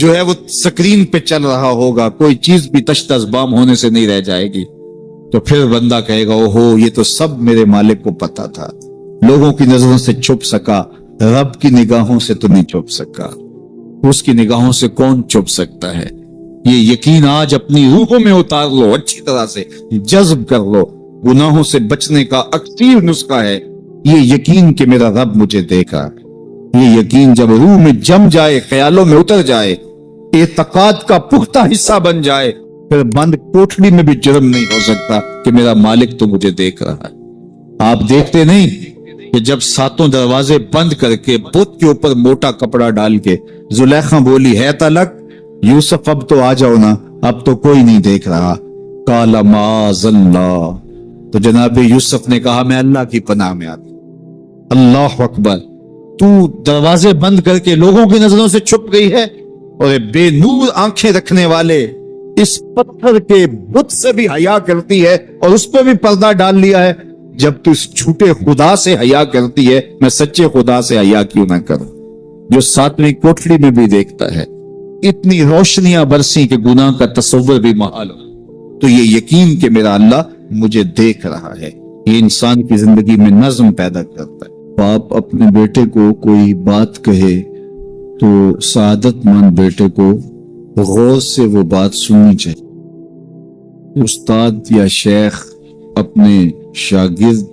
جو ہے وہ سکرین پہ چل رہا ہوگا, کوئی چیز بھی تشت ازبام ہونے سے نہیں رہ جائے گی, تو پھر بندہ کہے گا اوہو یہ تو سب میرے مالک کو پتا تھا, لوگوں کی نظروں سے چھپ سکا, رب کی نگاہوں سے تو نہیں چھپ سکا. اس کی نگاہوں سے کون چھپ سکتا ہے؟ یہ یقین آج اپنی روحوں میں اتار لو, اچھی طرح سے جذب کر لو. گناہوں سے بچنے کا اکثر نسخہ ہے یہ یقین کہ میرا رب مجھے دیکھا. یہ یقین جب روح میں جم جائے, خیالوں میں اتر جائے, اعتقاد کا پختہ حصہ بن جائے, پھر بند کوٹھڑی میں بھی جرم نہیں ہو سکتا کہ میرا مالک تو مجھے دیکھ رہا ہے. آپ دیکھتے نہیں کہ جب ساتوں دروازے بند کر کے بت کے اوپر موٹا کپڑا ڈال کے زلیخا بولی ہے تلک یوسف اب تو آ جاؤ نا, اب تو کوئی نہیں دیکھ رہا. قال معاذ اللہ, تو جناب یوسف نے کہا میں اللہ کی پناہ میں آتا. اللہ اکبر, تو دروازے بند کر کے لوگوں کی نظروں سے چھپ گئی ہے, اور بے نور آنکھیں رکھنے والے اس پتھر کے بت سے بھی حیا کرتی ہے اور اس پہ بھی پردہ ڈال لیا ہے. جب تو اس جھوٹے خدا سے حیا کرتی ہے, میں سچے خدا سے حیا کیوں نہ کروں جو ساتویں کوٹھڑی میں بھی دیکھتا ہے. اتنی روشنیاں برسی کہ گناہ کا تصور بھی محال ہو. تو یہ یقین کہ میرا اللہ مجھے دیکھ رہا ہے, یہ انسان کی زندگی میں نظم پیدا کرتا ہے. باپ اپنے بیٹے کو کوئی بات کہے تو سعادت مند بیٹے کو غور سے وہ بات سننی چاہیے. استاد یا شیخ اپنے شاگرد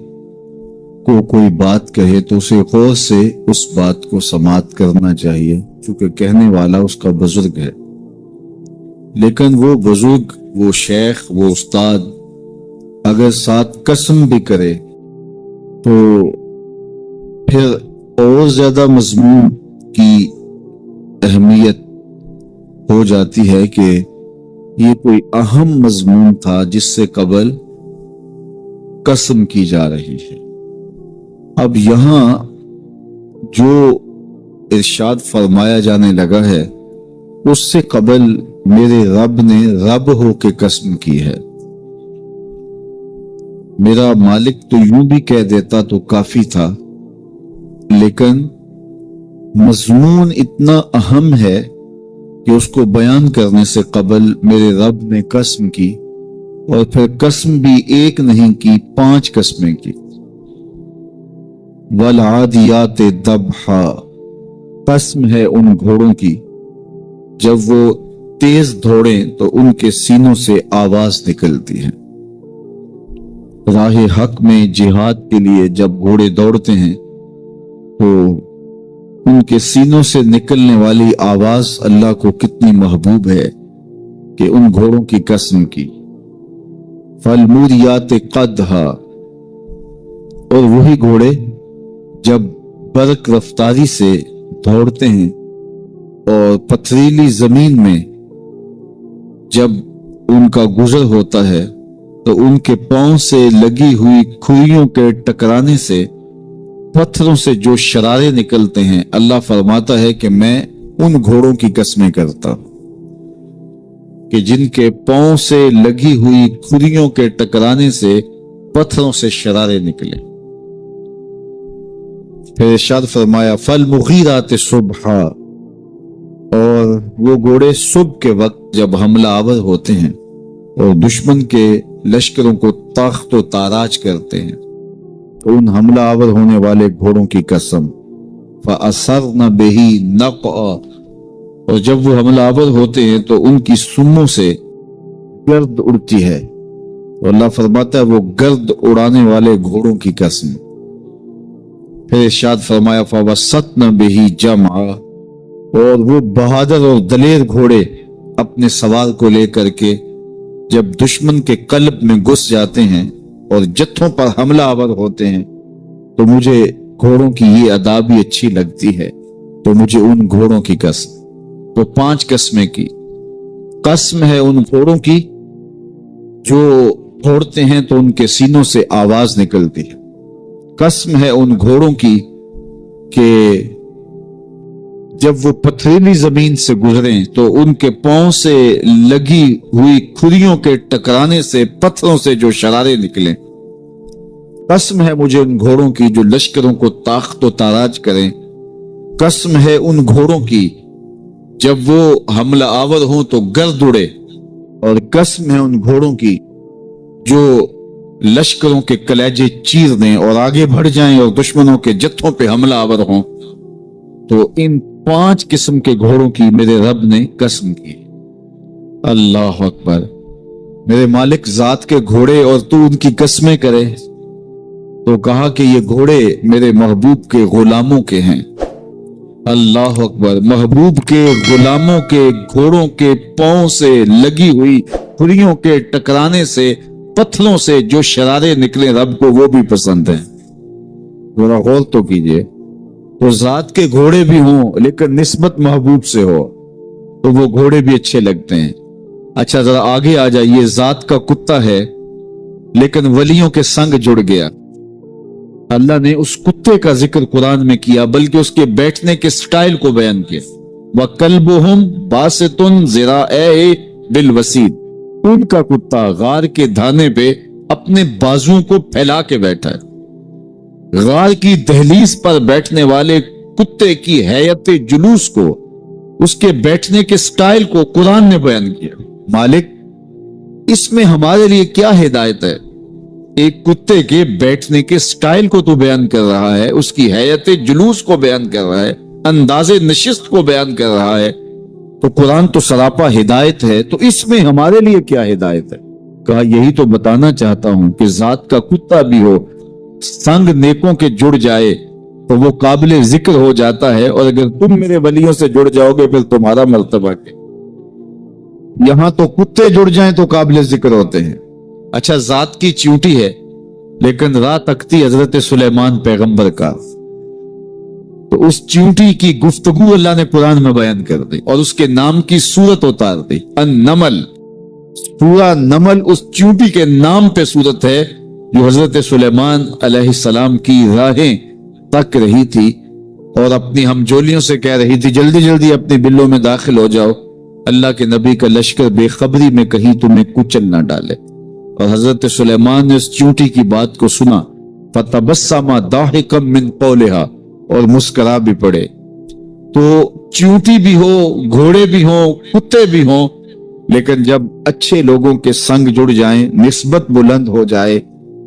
کو کوئی بات کہے تو اسے غور سے اس بات کو سماعت کرنا چاہیے, چونکہ کہنے والا اس کا بزرگ ہے. لیکن وہ بزرگ, وہ شیخ, وہ استاد اگر ساتھ قسم بھی کرے تو پھر اور زیادہ مضمون کی اہمیت ہو جاتی ہے کہ یہ کوئی اہم مضمون تھا جس سے قبل قسم کی جا رہی ہے. اب یہاں جو ارشاد فرمایا جانے لگا ہے اس سے قبل میرے رب نے رب ہو کے قسم کی ہے. میرا مالک تو یوں بھی کہہ دیتا تو کافی تھا, لیکن مضمون اتنا اہم ہے کہ اس کو بیان کرنے سے قبل میرے رب نے قسم کی, اور پھر قسم بھی ایک نہیں کی, 5 قسمیں کی. والعادیات ضبحا, قسم ہے ان گھوڑوں کی جب وہ تیز دوڑیں تو ان کے سینوں سے آواز نکلتی ہے. راہ حق میں جہاد کے لیے جب گھوڑے دوڑتے ہیں تو ان کے سینوں سے نکلنے والی آواز اللہ کو کتنی محبوب ہے کہ ان گھوڑوں کی قسم کی. فالموریات قدحا, اور وہی گھوڑے جب برق رفتاری سے دوڑتے ہیں اور پتھریلی زمین میں جب ان کا گزر ہوتا ہے تو ان کے پاؤں سے لگی ہوئی کھوئیوں کے ٹکرانے سے پتھروں سے جو شرارے نکلتے ہیں, اللہ فرماتا ہے کہ میں ان گھوڑوں کی قسمیں کرتا ہوں کہ جن کے پاؤں سے لگی ہوئی کھوئیوں کے ٹکرانے سے پتھروں سے شرارے نکلے. پھر ارشاد فرمایا فالمغیرات صبحا, اور وہ گھوڑے صبح کے وقت جب حملہ آور ہوتے ہیں اور دشمن کے لشکروں کو تاخت و تاراج کرتے ہیں تو ان حملہ آور ہونے والے گھوڑوں کی قسم. فَأَثَرْنَ بِهِ نَقْعًا, اور جب وہ حملہ آور ہوتے ہیں تو ان کی سموں سے گرد اڑتی ہے, اور اللہ فرماتا ہے وہ گرد اڑانے والے گھوڑوں کی قسم. پھر ارشاد فرمایا فَوَسَّطْنَ بِهِ جَمْعًا, اور وہ بہادر اور دلیر گھوڑے اپنے سوار کو لے کر کے جب دشمن کے قلب میں گھس جاتے ہیں اور جتھوں پر حملہ آور ہوتے ہیں تو مجھے گھوڑوں کی یہ ادا بھی اچھی لگتی ہے, تو مجھے ان گھوڑوں کی قسم. تو 5 قسمیں کی. قسم ہے ان گھوڑوں کی جو دوڑتے ہیں تو ان کے سینوں سے آواز نکلتی ہے. قسم ہے ان گھوڑوں کی کہ جب وہ پتھریلی زمین سے گزریں تو ان کے پاؤں سے لگی ہوئی کھریوں کے ٹکرانے سے پتھروں سے جو شرارے نکلیں. قسم ہے مجھے ان گھوڑوں کی جو لشکروں کو تاخت و تاراج کریں. قسم ہے ان گھوڑوں کی جب وہ حملہ آور ہوں تو گرد اڑے، اور قسم ہے ان گھوڑوں کی جو لشکروں کے کلیجے چیر دیں اور آگے بڑھ جائیں اور دشمنوں کے جتھوں پہ حملہ آور ہوں۔ تو ان 5 قسم کے گھوڑوں کی میرے رب نے قسم کی۔ اللہ اکبر! میرے مالک ذات کے گھوڑے اور تو ان کی قسمیں کرے؟ تو کہا کہ یہ گھوڑے میرے محبوب کے غلاموں کے ہیں۔ اللہ اکبر! محبوب کے غلاموں کے گھوڑوں کے پاؤں سے لگی ہوئی کھریوں کے ٹکرانے سے، پتھروں سے جو شرارے نکلے رب کو وہ بھی پسند ہیں۔ ذرا غور تو کیجئے، تو ذات کے گھوڑے بھی ہوں لیکن نسبت محبوب سے ہو تو وہ گھوڑے بھی اچھے لگتے ہیں۔ اچھا ذرا آگے آ جائیے، ذات کا کتا ہے لیکن ولیوں کے سنگ جڑ گیا۔ اللہ نے اس کتے کا ذکر قرآن میں کیا، بلکہ اس کے بیٹھنے کے سٹائل کو بیان کیا۔ وَقَلْبُهُمْ بَاسِطٌ ذِرَاعَيْهِ بِالْوَسِيدِ، ان کا کتا غار کے دھانے پہ اپنے بازوؤں کو پھیلا کے بیٹھا ہے۔ غار کی دہلیز پر بیٹھنے والے کتے کی حیت جلوس کو، اس کے بیٹھنے کے سٹائل کو قرآن نے بیان کیا۔ مالک اس میں ہمارے لیے کیا ہدایت ہے؟ ایک کتے کے بیٹھنے کے سٹائل کو تو بیان کر رہا ہے، اس کی حیت جلوس کو بیان کر رہا ہے، انداز نشست کو بیان کر رہا ہے، تو قرآن تو سراپا ہدایت ہے، تو اس میں ہمارے لیے کیا ہدایت ہے؟ کہا یہی تو بتانا چاہتا ہوں کہ ذات کا کتا بھی ہو، سنگ نیکوں کے جڑ جائے تو وہ قابل ذکر ہو جاتا ہے، اور اگر تم میرے ولیوں سے جڑ جاؤ گے پھر تمہارا مرتبہ کیا؟ یہاں تو کتے جڑ جائیں تو قابل ذکر ہوتے ہیں۔ اچھا ذات کی چیونٹی ہے لیکن راہ تکتی حضرت سلیمان پیغمبر کا، تو اس چیونٹی کی گفتگو اللہ نے قرآن میں بیان کر دی اور اس کے نام کی صورت اتار دی۔ النمل، سورہ نمل اس چیونٹی کے نام پہ صورت ہے جو حضرت سلیمان علیہ السلام کی راہیں تک رہی تھی اور اپنی ہمجولیوں سے کہہ رہی تھی جلدی جلدی اپنی بلوں میں داخل ہو جاؤ، اللہ کے نبی کا لشکر بے خبری میں کہیں تمہیں کچل نہ ڈالے۔ اور حضرت سلیمان نے اس چیونٹی کی بات کو سنا، فَتَبَسَّمَ ضَاحِكًا مِّن قَوْلِهَا، اور مسکرا بھی پڑے۔ تو چیونٹی بھی ہو، گھوڑے بھی ہوں، کتے بھی ہوں، لیکن جب اچھے لوگوں کے سنگ جڑ جائیں، نسبت بلند ہو جائے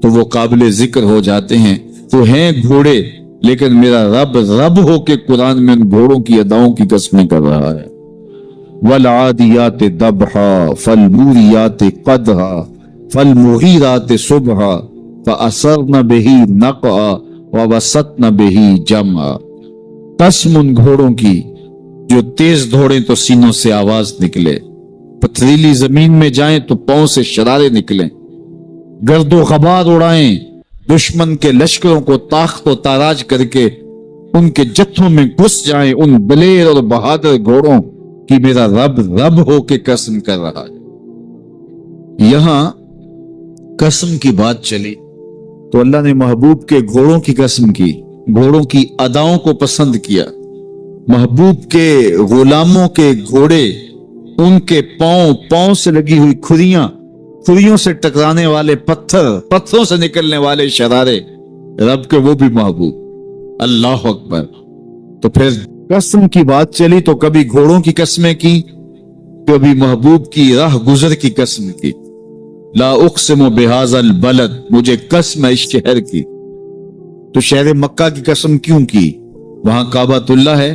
تو وہ قابل ذکر ہو جاتے ہیں۔ تو ہیں گھوڑے لیکن میرا رب رب ہو کے قرآن میں ان گھوڑوں کی اداؤں کی قسمیں کر رہا ہے۔ وَالْعَادِيَاتِ ضَبْحًا فَالْمُورِيَاتِ قَدْحًا فَالْمُغِيرَاتِ صُبْحًا فَأَثَرْنَ بِهِ نَقْعًا وَوَسَطْنَ بِهِ جَمْعًا۔ قسم ان گھوڑوں کی جو تیز دوڑیں تو سینوں سے آواز نکلے، پتھریلی زمین میں جائیں تو پاؤں سے شرارے نکلیں، گرد و غبار اڑائیں، دشمن کے لشکروں کو تاخت و تاراج کر کے ان کے جتھوں میں گھس جائیں، ان دلیر اور بہادر گھوڑوں کی میرا رب رب ہو کے قسم کر رہا ہے۔ یہاں قسم کی بات چلی تو اللہ نے محبوب کے گھوڑوں کی قسم کی، گھوڑوں کی اداؤں کو پسند کیا۔ محبوب کے غلاموں کے گھوڑے، ان کے پاؤں سے لگی ہوئی کھریوں سے ٹکرانے والے پتھروں سے نکلنے والے شرارے، رب کے وہ بھی محبوب۔ اللہ اکبر! تو پھر قسم کی بات چلی تو کبھی گھوڑوں کی قسمیں کی، کبھی محبوب کی راہ گزر کی قسم کی۔ لا اقسم بہذا البلد، مجھے قسم ہے اس شہر کی۔ تو شہر مکہ کی قسم کیوں کی؟ وہاں کعبۃ اللہ ہے،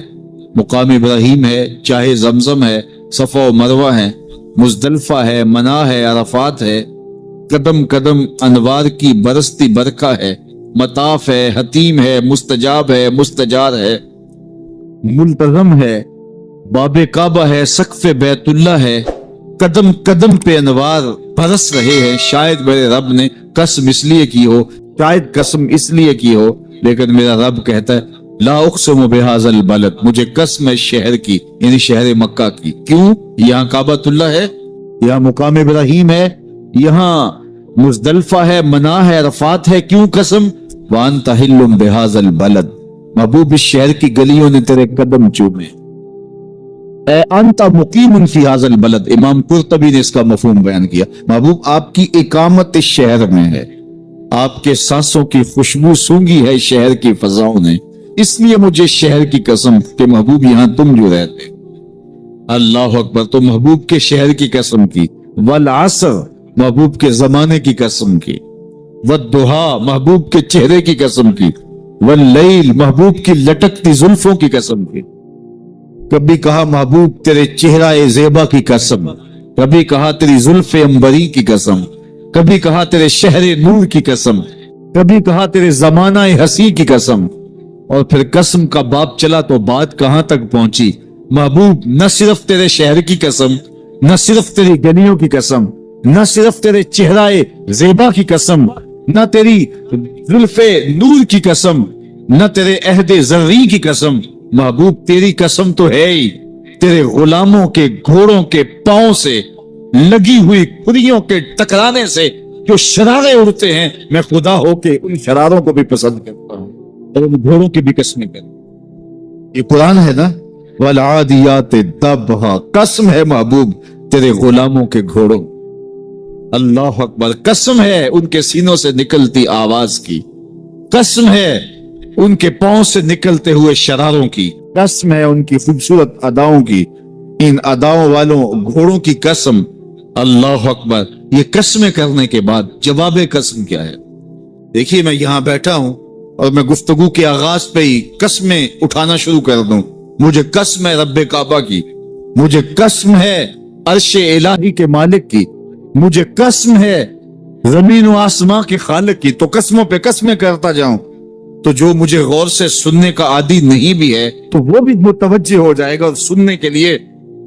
مقام ابراہیم ہے، چاہے زمزم ہے، صفا و مروہ ہے، مزدلفہ ہے، منا ہے، عرفات ہے، قدم قدم انوار کی برستی برکہ ہے، مطاف ہے، حتیم ہے، مستجاب ہے، مستجار ہے، ملتزم ہے، باب کعبہ ہے، سقف بیت اللہ ہے، قدم قدم پہ انوار برس رہے ہیں۔ شاید میرے رب نے قسم اس لیے کی ہو، شاید قسم اس لیے کی ہو، لیکن میرا رب کہتا ہے لا اقسم بہذا البلد، مجھے قسم ہے شہر کی، یعنی شہر مکہ کی۔ کیوں؟ یہاں کعبۃ اللہ ہے، یہاں مقام ابراہیم ہے، یہاں مزدلفہ ہے، منا ہے، عرفات ہے۔ کیوں قسم؟ وانت حل بہذا البلد، محبوب اس شہر کی گلیوں نے تیرے قدم چومے۔ اے انت مقیم فی ھذا البلد، امام قرطبی نے اس کا مفہوم بیان کیا، محبوب آپ کی اقامت اس شہر میں ہے، آپ کے سانسوں کی خوشبو سونگی ہے شہر کی فضاؤں نے، اس لیے مجھے شہر کی قسم کہ محبوب یہاں تم جو رہتے۔ اللہ اکبر. تو محبوب کے شہر کی قسم کی, والعصر محبوب کے زمانے کی قسم کی, والضحا محبوب کے چہرے کی قسم کی, واللیل محبوب کی لٹکتی زلفوں کی قسم کی. کبھی کہا محبوب تیرے چہرہ زیبا کی قسم, کبھی کہا تیری زلف امبری کی قسم, کبھی کہا تیرے شہر نور کی قسم, کبھی کہا تیرے زمانہ ہنسی کی قسم. اور پھر قسم کا باب چلا تو بات کہاں تک پہنچی. محبوب نہ صرف تیرے شہر کی قسم, نہ صرف تیری گلیوں کی قسم, نہ صرف تیرے چہرہ زیبا کی قسم, نہ تیری زلف نور کی قسم, نہ تیرے عہد زرعی کی قسم. محبوب تیری قسم تو ہے ہی تیرے غلاموں کے گھوڑوں کے پاؤں سے لگی ہوئی کھریوں کے ٹکرانے سے جو شرارے اڑتے ہیں. میں خدا ہو کے ان شراروں کو بھی پسند کرتا ہوں اور ان گھوڑوں کی بھی قسمیں کرتا ہوں. یہ قرآن ہے نا, والعادیات ضبحا, قسم ہے محبوب تیرے غلاموں کے گھوڑوں. اللہ اکبر. قسم ہے ان کے سینوں سے نکلتی آواز کی, قسم ہے ان کے پاؤں سے نکلتے ہوئے شراروں کی, قسم ہے ان کی خوبصورت اداؤں کی, ان اداؤں والوں گھوڑوں کی قسم. اللہ اکبر. یہ قسمیں کرنے کے بعد جواب قسم کیا ہے؟ دیکھیے میں یہاں بیٹھا ہوں اور میں گفتگو کے آغاز پہ ہی قسمیں اٹھانا شروع کر دوں. مجھے قسم ہے رب کعبہ کی, مجھے قسم ہے عرش الہی کے مالک کی, مجھے قسم ہے زمین و آسمان کے خالق کی. تو قسموں پہ قسمیں کرتا جاؤں تو جو مجھے غور سے سننے کا عادی نہیں بھی ہے تو وہ بھی متوجہ ہو جائے گا اور سننے کے لیے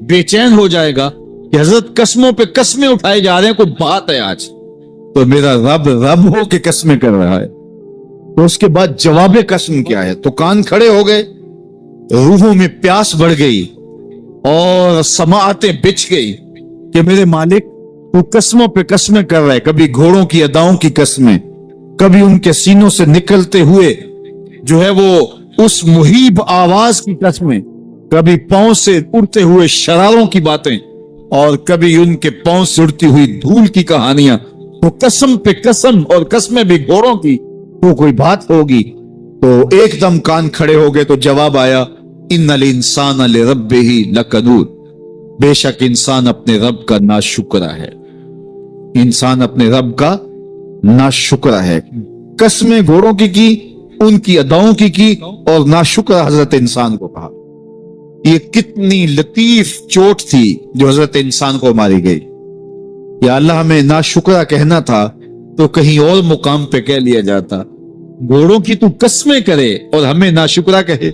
بے چین ہو جائے گا کہ حضرت قسموں پہ قسمیں اٹھائے جا رہے ہیں, کوئی بات ہے آج. تو میرا رب رب ہو کے قسمیں کر رہا ہے. تو اس کے بعد جواب قسم کیا ہے؟ تو کان کھڑے ہو گئے, روحوں میں پیاس بڑھ گئی اور سماعتیں بچھ گئی کہ میرے مالک تو قسموں پہ قسمیں کر رہا ہے. کبھی گھوڑوں کی اداؤں کی قسمیں, کبھی ان کے سینوں سے نکلتے ہوئے جو ہے وہ اس مہیب آواز کی قسمیں, کبھی پاؤں سے اڑتے ہوئے شراروں کی باتیں, اور کبھی ان کے پاؤں سے اڑتی ہوئی دھول کی کہانیاں. تو قسم پہ قسم, اور قسمیں بھی گھوڑوں کی, تو کوئی بات ہوگی. تو ایک دم کان کھڑے ہو گئے. تو جواب آیا, ان الانسان لربہ لکنود, بے شک انسان اپنے رب کا ناشکرا ہے, انسان اپنے رب کا ناشکرا ہے. قسمیں گھوڑوں کی, ان کی اداؤں کی اور ناشکرا حضرت انسان کو کہا. یہ کتنی لطیف چوٹ تھی جو حضرت انسان کو ماری گئی. یا اللہ ہمیں ناشکرا کہنا تھا تو کہیں اور مقام پہ کہہ لیا جاتا. گھوڑوں کی تو قسمیں کرے اور ہمیں ناشکرا کہے.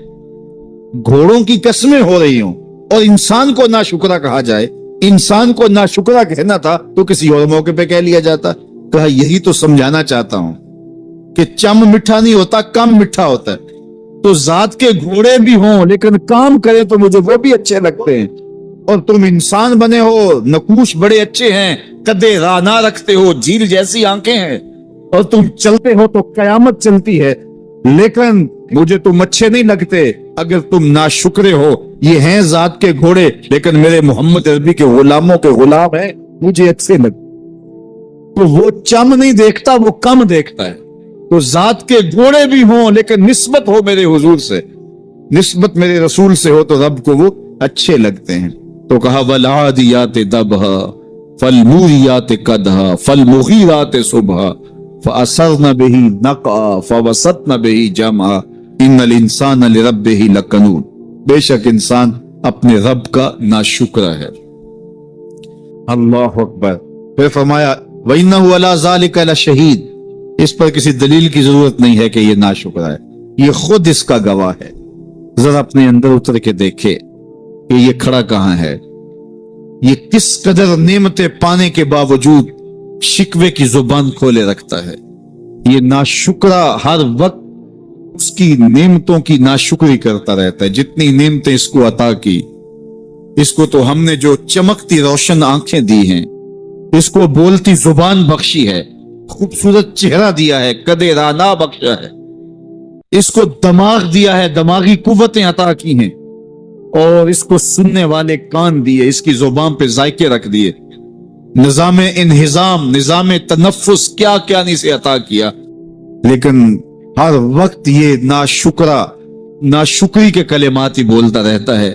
گھوڑوں کی قسمیں ہو رہی ہوں اور انسان کو ناشکرا کہا جائے. انسان کو ناشکرا کہنا تھا تو کسی اور موقع پہ کہہ لیا جاتا. کہا یہی تو سمجھانا چاہتا ہوں کہ چم میٹھا نہیں ہوتا, کم میٹھا ہوتا ہے. تو ذات کے گھوڑے بھی ہوں لیکن کام کریں تو مجھے وہ بھی اچھے لگتے ہیں. اور تم انسان بنے ہو, نقوش بڑے اچھے ہیں, قدے رانا رکھتے ہو, جھیل جیسی آنکھیں ہیں, اور تم چلتے ہو تو قیامت چلتی ہے, لیکن مجھے تم اچھے نہیں لگتے. اگر تم ناشکرے ہو, یہ ہیں ذات کے گھوڑے لیکن میرے محمد عربی کے غلاموں کے غلام ہیں, مجھے اچھے لگتے. تو وہ چم نہیں دیکھتا, وہ کم دیکھتا ہے. تو ذات کے گھوڑے بھی ہوں لیکن نسبت ہو میرے حضور سے, نسبت میرے رسول سے ہو تو رب کو وہ اچھے لگتے ہیں. تو کہا والعادیات ضبحا فالموریات قدحا فالمغیرات صبحا فاثرن به نقعا فوسطن به جمعا ان الانسان لربہ لکنود. بے شک انسان اپنے رب کا ناشکرا ہے. اللہ اکبر. پھر فرمایا وَإِنَّهُ عَلَى ذَلِكَ لَشَهِيدٌ, اس پر کسی دلیل کی ضرورت نہیں ہے کہ یہ ناشکرا ہے, یہ خود اس کا گواہ ہے. ذرا اپنے اندر اتر کے دیکھے کہ یہ کھڑا کہاں ہے, یہ کس قدر نعمتیں پانے کے باوجود شکوے کی زبان کھولے رکھتا ہے. یہ ناشکرا ہر وقت اس کی نعمتوں کی ناشکری کرتا رہتا ہے. جتنی نعمتیں اس کو عطا کی, اس کو تو ہم نے جو چمکتی روشن آنکھیں دی ہیں, اس کو بولتی زبان بخشی ہے, خوبصورت چہرہ دیا ہے, قدے رانا بخشا ہے, اس کو دماغ دیا ہے, دماغی قوتیں عطا کی ہیں, اور اس کو سننے والے کان دیے, اس کی زبان پہ ذائقے رکھ دیے, نظام انہضام, نظام تنفس, کیا کیا نہیں سے عطا کیا. لیکن ہر وقت یہ ناشکری کے کلمات ہی بولتا رہتا ہے.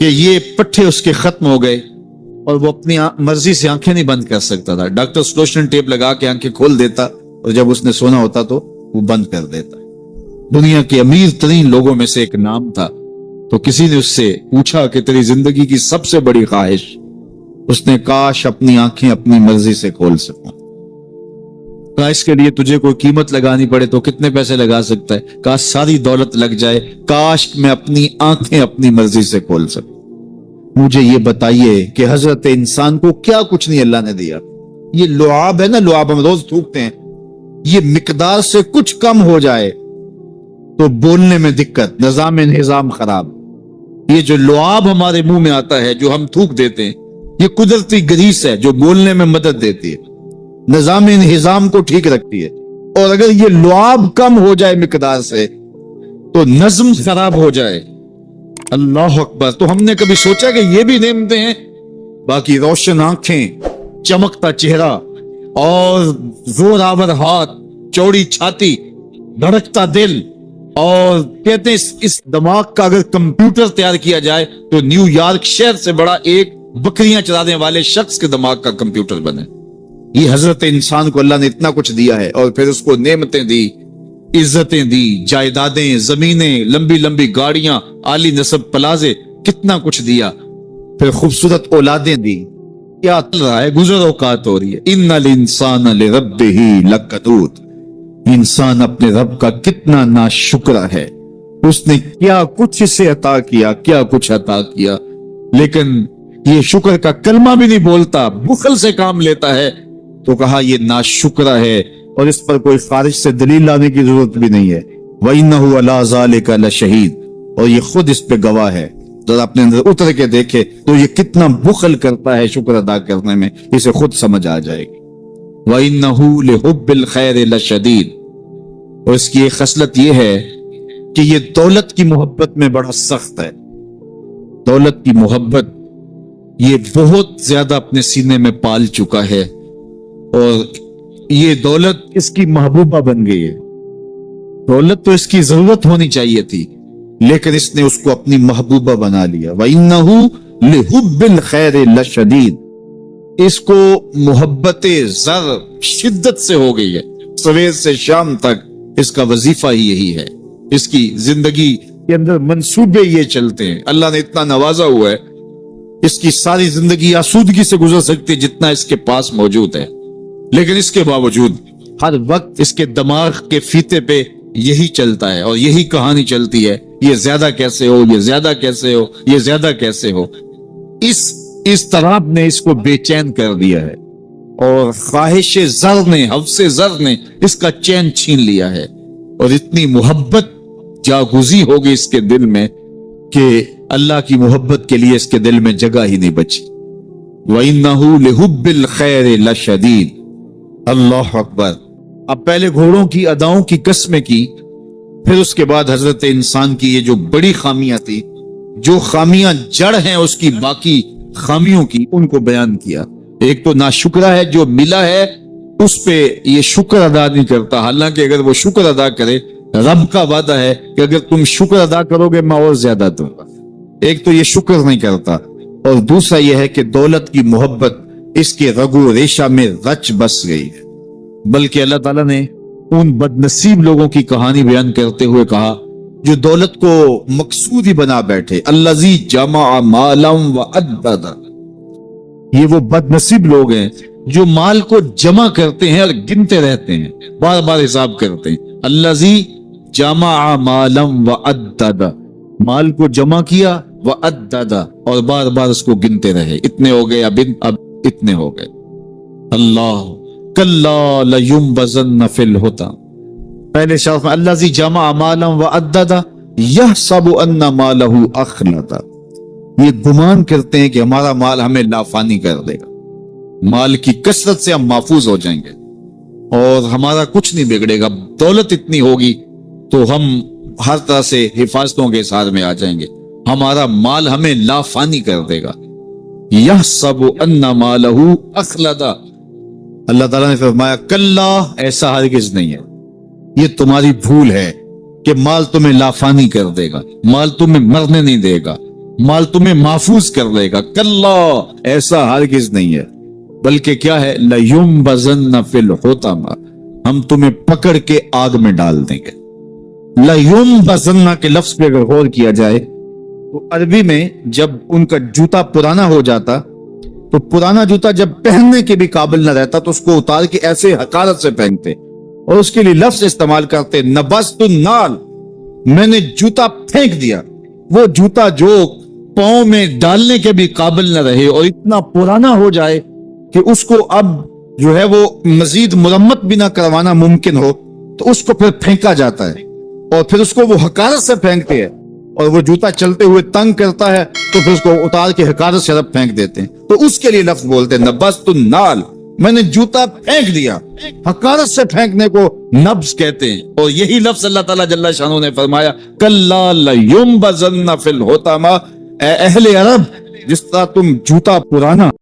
کہ یہ پٹھے اس کے ختم ہو گئے اور وہ اپنی مرضی سے آنکھیں نہیں بند کر سکتا تھا. ڈاکٹر سلوشن ٹیپ لگا کے آنکھیں کھول دیتا اور جب اس نے سونا ہوتا تو وہ بند کر دیتا. دنیا کے امیر ترین لوگوں میں سے ایک نام تھا. تو کسی نے اس سے پوچھا کہ تیری زندگی کی سب سے بڑی خواہش؟ اس نے کاش اپنی آنکھیں اپنی مرضی سے کھول سکوں. کاش کے لیے تجھے کوئی قیمت لگانی پڑے تو کتنے پیسے لگا سکتا ہے؟ کاش ساری دولت لگ جائے، کاش میں اپنی آنکھیں اپنی مرضی سے کھول سکوں. مجھے یہ بتائیے کہ حضرت انسان کو کیا کچھ نہیں اللہ نے دیا. یہ لعاب ہے نا، لعاب ہم روز تھوکتے ہیں، یہ مقدار سے کچھ کم ہو جائے تو بولنے میں دقت، نظام خراب. یہ جو لعاب ہمارے منہ میں آتا ہے جو ہم تھوک دیتے ہیں، یہ قدرتی گریس ہے جو بولنے میں مدد دیتی ہے، نظام کو ٹھیک رکھتی ہے. اور اگر یہ لعاب کم ہو جائے مقدار سے تو نظم خراب ہو جائے. اللہ اکبر. تو ہم نے کبھی سوچا کہ یہ بھی نعمتیں ہیں؟ باقی روشن آنکھیں، چمکتا چہرہ اور زور آور ہاتھ، چوڑی چھاتی، دھڑکتا دل، اور کہتے ہیں اس دماغ کا اگر کمپیوٹر تیار کیا جائے تو نیو یارک شہر سے بڑا ایک بکریاں چلانے والے شخص کے دماغ کا کمپیوٹر بنے. یہ حضرت انسان کو اللہ نے اتنا کچھ دیا ہے اور پھر اس کو نعمتیں دی، عزتیں دی، جائیدادیں، زمینیں، لمبی لمبی گاڑیاں، عالی نسب پلازے، کتنا کچھ دیا. پھر خوبصورت اولادیں دی. کیا چل رہا ہے؟ گزر اوقات ہو رہی ہے. ان الانسان لربہ لکنود. انسان اپنے رب کا کتنا ناشکر ہے. اس نے کیا کچھ اسے عطا کیا، کیا کچھ عطا کیا، لیکن یہ شکر کا کلمہ بھی نہیں بولتا، بخل سے کام لیتا ہے. تو کہا یہ ناشکرہ ہے اور اس پر کوئی خارج سے دلیل لانے کی ضرورت بھی نہیں ہے. وَإِنَّهُ عَلَىٰ ذَلِكَ لَشَهِيدٌ. اور یہ خود اس پہ گواہ ہے. ذرا اپنے اندر اتر کے دیکھے تو یہ کتنا بخل کرتا ہے شکر ادا کرنے میں، اسے خود سمجھ آ جائے گی. وَإِنَّهُ لِحُبِّ الْخَيْرِ لَشَدِيدٌ. اور اس کی ایک خصلت یہ ہے کہ یہ دولت کی محبت میں بڑا سخت ہے. دولت کی محبت یہ بہت زیادہ اپنے سینے میں پال چکا ہے اور یہ دولت اس کی محبوبہ بن گئی ہے. دولت تو اس کی ضرورت ہونی چاہیے تھی لیکن اس نے اس کو اپنی محبوبہ بنا لیا. وَإِنَّهُ لِحُبِّ الْخَيْرِ لَشَدِيدٌ. اس کو محبت زر شدت سے ہو گئی ہے. سویر سے شام تک اس کا وظیفہ ہی یہی ہے. اس کی زندگی کے اندر منصوبے یہ چلتے ہیں. اللہ نے اتنا نوازا ہوا ہے، اس کی ساری زندگی آسودگی سے گزر سکتی جتنا اس کے پاس موجود ہے، لیکن اس کے باوجود ہر وقت اس کے دماغ کے فیتے پہ یہی چلتا ہے اور یہی کہانی چلتی ہے، یہ زیادہ کیسے ہو، یہ زیادہ کیسے ہو، یہ زیادہ کیسے ہو. اس طرح نے اس کو بے چین کر دیا ہے اور خواہش زر نے، حوث زر نے اس کا چین چھین لیا ہے اور اتنی محبت جاگزی ہوگی اس کے دل میں کہ اللہ کی محبت کے لیے اس کے دل میں جگہ ہی نہیں بچی. وَإِنَّهُ لِحُبِّ الْخَيْرِ لَشَدِيدٌ. اللہ اکبر. اب پہلے گھوڑوں کی اداؤں کی قسمیں کی، پھر اس کے بعد حضرت انسان کی یہ جو بڑی خامیاں تھی، جو خامیاں جڑ ہیں اس کی باقی خامیوں کی، ان کو بیان کیا. ایک تو ناشکرہ ہے، جو ملا ہے اس پہ یہ شکر ادا نہیں کرتا، حالانکہ اگر وہ شکر ادا کرے، رب کا وعدہ ہے کہ اگر تم شکر ادا کرو گے میں اور زیادہ دوں گا. ایک تو یہ شکر نہیں کرتا اور دوسرا یہ ہے کہ دولت کی محبت اس کے رگو ریشہ میں رچ بس گئی ہے. بلکہ اللہ تعالیٰ نے ان بد نصیب لوگوں کی کہانی بیان کرتے ہوئے کہا جو دولت کو مقصود ہی بنا بیٹھے. الذی جمع مالا وعدد. یہ وہ بد نصیب لوگ ہیں جو مال کو جمع کرتے ہیں اور گنتے رہتے ہیں، بار بار حساب کرتے ہیں. الذی جمع مالا وعدد. مال کو جمع کیا، وعدد، اور بار بار اس کو گنتے رہے. اتنے ہو گئے، اب اتنے ہو گئے. اللہ کلا لینبذن فی الحطام. پہلے شرف میں الذی جمع مالا وعدد یحسب ان مالہ اخلد. یہ گمان کرتے ہیں کہ ہمارا مال ہمیں لافانی کر دے گا، مال کی کثرت سے ہم محفوظ ہو جائیں گے اور ہمارا کچھ نہیں بگڑے گا. دولت اتنی ہوگی تو ہم ہر طرح سے حفاظتوں کے ساتھ میں آ جائیں گے، ہمارا مال ہمیں لافانی کر دے گا. یحسب ان مالہ اخلد. اللہ تعالیٰ نے فرمایا کلا، ایسا ہرگز نہیں ہے. یہ تمہاری بھول ہے کہ مال تمہیں لافانی کر دے گا، مال تمہیں مرنے نہیں دے گا، مال تمہیں محفوظ کر دے گا. کلا، ایسا ہرگز نہیں ہے، بلکہ کیا ہے، لَيُنبَذَنَّ فِي الْحُطَمَةِ، ہم تمہیں پکڑ کے آگ میں ڈال دیں گے. لَيُنبَذَنَّ کے لفظ پہ اگر غور کیا جائے تو عربی میں جب ان کا جوتا پرانا ہو جاتا تو پرانا جوتا جب پہننے کے بھی قابل نہ رہتا تو اس کو اتار کے ایسے حقارت سے پہنتے اور اس کے لیے لفظ استعمال کرتے، نبست النال، میں نے جوتا پھینک دیا. وہ جوتا جو پاؤں میں ڈالنے کے بھی قابل نہ رہے اور اتنا پرانا ہو جائے کہ اس کو اب جو ہے وہ مزید مرمت بھی نہ کروانا ممکن ہو، تو اس کو پھر پھینکا جاتا ہے اور پھر اس کو وہ حقارت سے پھینکتے ہیں. اور وہ جوتا چلتے ہوئے تنگ کرتا ہے تو پھر اس کو اتار کے حقارت سے رب پھینک دیتے ہیں. تو اس کے لیے لفظ بولتے ہیں نبست النال، میں نے جوتا پھینک دیا. حقارت سے پھینکنے کو نبز کہتے ہیں. اور یہی لفظ اللہ تعالیٰ جل شانہ نے فرمایا کلا لَيُنبَذَنَّ فِي الْحُطَمَةِ، اے اہل عرب، جس طرح تم جوتا پرانا